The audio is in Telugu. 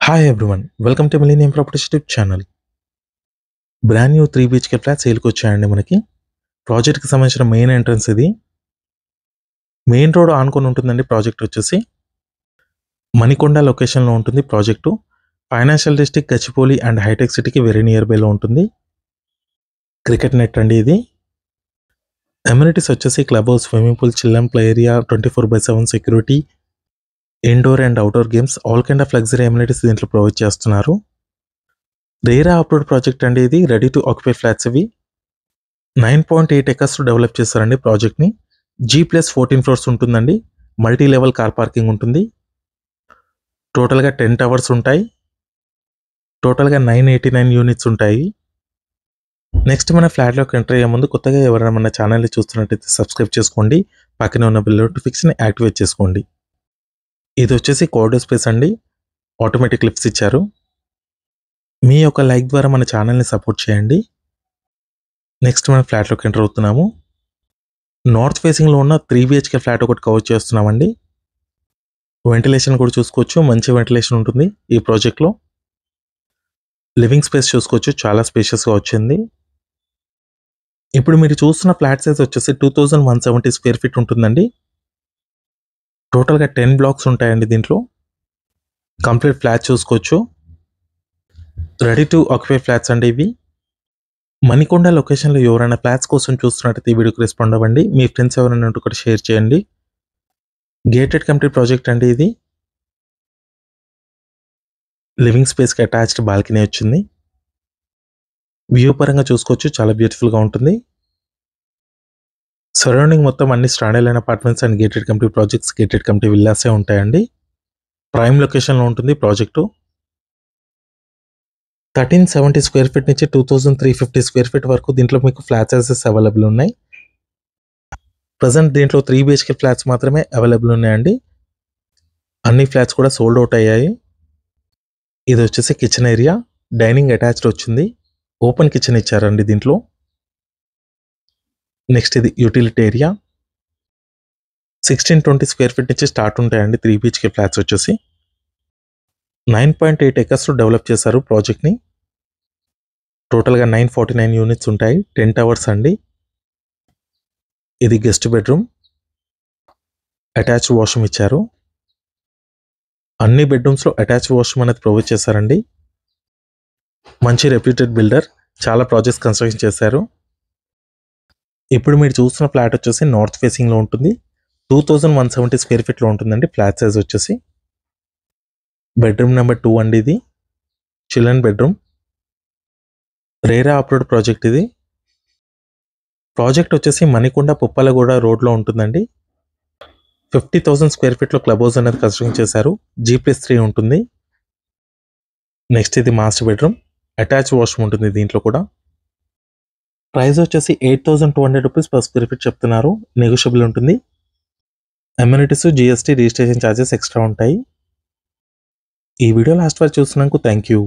Hi everyone, welcome to Millennium Properties YouTube channel. Brand new 3 BHK flat సేల్కి వచ్చాయండి. మనకి ప్రాజెక్ట్కి సంబంధించిన మెయిన్ ఎంట్రన్స్ ఇది. మెయిన్ రోడ్ ఆనుకొని ఉంటుందండి. ప్రాజెక్ట్ వచ్చేసి మణికొండ లొకేషన్లో ఉంటుంది. Project financial district Gachibowli and hitech సిటీకి వెరీ నియర్ బైలో ఉంటుంది. క్రికెట్ నెట్ అండి ఇది. అమ్యూనిటీస్ వచ్చేసి club house, swimming pool, children play area, 24/7 security, indoor and outdoor games, all kind of luxury amenities దీంట్లో ప్రొవైడ్ చేస్తున్నారు. రేరా అప్రూవ్డ్ ప్రాజెక్ట్ అండి ఇది. రెడీ టు ఆక్యుపై ఫ్లాట్స్ ఇవి. 9.8 acres డెవలప్ చేస్తారండి ప్రాజెక్ట్ని. G+14 ఫ్లోర్స్ ఉంటుందండి. మల్టీ లెవెల్ కార్ పార్కింగ్ ఉంటుంది. టోటల్గా 10 టవర్స్ ఉంటాయి. టోటల్గా 989 యూనిట్స్ ఉంటాయి. నెక్స్ట్ మన ఫ్లాట్లోకి ఎంటర్ అయ్యే ముందు కొత్తగా ఎవరైనా మన ఛానల్ని చూస్తున్నట్టయితే సబ్స్క్రైబ్ చేసుకోండి. పక్కనే ఉన్న బెల్ నోటిఫికేషన్ యాక్టివేట్ చేసుకోండి. ఇది వచ్చేసి కారిడార్ స్పేస్ అండి. ఆటోమేటిక్ లిఫ్ట్స్ ఇచ్చారు. మీ యొక్క లైక్ ద్వారా మన ఛానల్ని సపోర్ట్ చేయండి. నెక్స్ట్ మనం ఫ్లాట్లోకి ఎంటర్ అవుతున్నాము. నార్త్ ఫేసింగ్లో ఉన్న 3 BHK ఫ్లాట్ ఒకటి కవర్ చేస్తున్నామండి. వెంటిలేషన్ కూడా చూసుకోవచ్చు. మంచి వెంటిలేషన్ ఉంటుంది ఈ ప్రాజెక్ట్లో. లివింగ్ స్పేస్ చూసుకోవచ్చు. చాలా స్పేషియస్గా వచ్చింది. ఇప్పుడు మీరు చూస్తున్న ఫ్లాట్ సైజ్ వచ్చేసి 2170 స్క్వేర్ ఫీట్ ఉంటుందండి. టోటల్గా 10 బ్లాక్స్ ఉంటాయండి దీంట్లో. కంప్లీట్ ఫ్లాట్ చూసుకోవచ్చు. రెడీ టు ఆక్యుపై ఫ్లాట్స్ అండి ఇవి. మణికొండ లొకేషన్లో ఎవరైనా ఫ్లాట్స్ కోసం చూస్తున్నట్టయితే ఈ వీడియోకి రెస్పాండ్ అవ్వండి. మీ ఫ్రెండ్స్ ఎవరైనా ఉంటే కూడా షేర్ చేయండి. గేటెడ్ కమ్యూనిటీ ప్రాజెక్ట్ అండి ఇది. లివింగ్ స్పేస్కి అటాచ్డ్ బాల్కనీ వచ్చింది. వ్యూ పరంగా చూసుకోవచ్చు. చాలా బ్యూటిఫుల్గా ఉంటుంది. సరౌండింగ్ మొత్తం అన్ని standard line apartments and gated community projects, gated community విల్లాసే ఉంటాయండి. ప్రైమ్ లొకేషన్లో ఉంటుంది ప్రాజెక్టు. 1370 స్క్వేర్ ఫీట్ నుంచి 2350 స్క్వేర్ ఫీట్ వరకు దీంట్లో మీకు ఫ్లాట్ సైజెస్ అవైలబుల్ ఉన్నాయి. ప్రజెంట్ దీంట్లో 3 BHK ఫ్లాట్స్ మాత్రమే అవైలబుల్ ఉన్నాయండి. అన్ని ఫ్లాట్స్ కూడా సోల్డ్ అవుట్ అయ్యాయి. ఇది వచ్చేసి కిచెన్ ఏరియా. డైనింగ్ అటాచ్డ్ వచ్చింది. ఓపెన్ కిచెన్ ఇచ్చారండి దీంట్లో. నెక్స్ట్ ఇది యూటిలిటీ ఏరియా. 1620 స్క్వేర్ ఫీట్ నుంచి స్టార్ట్ ఉంటాయండి 3 BHK ఫ్లాట్స్ వచ్చేసి. 9.8 acres డెవలప్ చేశారు ప్రాజెక్ట్ని. టోటల్గా 949 యూనిట్స్ ఉంటాయి. 10 టవర్స్ అండి. ఇది గెస్ట్ బెడ్రూమ్. అటాచ్డ్ వాష్రూమ్ ఇచ్చారు. అన్ని బెడ్రూమ్స్లో అటాచ్డ్ వాష్రూమ్ అనేది ప్రొవైడ్ చేశారండి. మంచి రెప్యూటెడ్ బిల్డర్. చాలా ప్రాజెక్ట్స్ కన్స్ట్రక్షన్ చేశారు. ఇప్పుడు మీరు చూస్తున్న ఫ్లాట్ వచ్చేసి నార్త్ ఫేసింగ్లో ఉంటుంది. 2170 స్క్వేర్ ఫీట్లో ఉంటుందండి ఫ్లాట్ సైజ్ వచ్చేసి. బెడ్రూమ్ నెంబర్ 2 అండి ఇది. Children bedroom. RERA approved project ఇది. ప్రాజెక్ట్ వచ్చేసి మణికొండ పుప్పలగూడ రోడ్లో ఉంటుందండి. 50,000 స్క్వేర్ ఫీట్లో క్లబ్ హౌస్ అనేది కన్స్ట్రక్షన్ చేశారు. G+3 ఉంటుంది. నెక్స్ట్ ఇది మాస్టర్ బెడ్రూమ్. అటాచ్ వాష్రూమ్ ఉంటుంది దీంట్లో కూడా. ప్రైస్ వచ్చేసి 8,200 రూపీస్ పర్ స్క్వేర్ ఫీట్ చెప్తున్నారు. నెగోషియబుల్ ఉంటుంది. Amenities, GST, registration charges extra ఉంటాయి. ఈ వీడియో లాస్ట్ వరకు చూసినందుకు థ్యాంక్ యూ.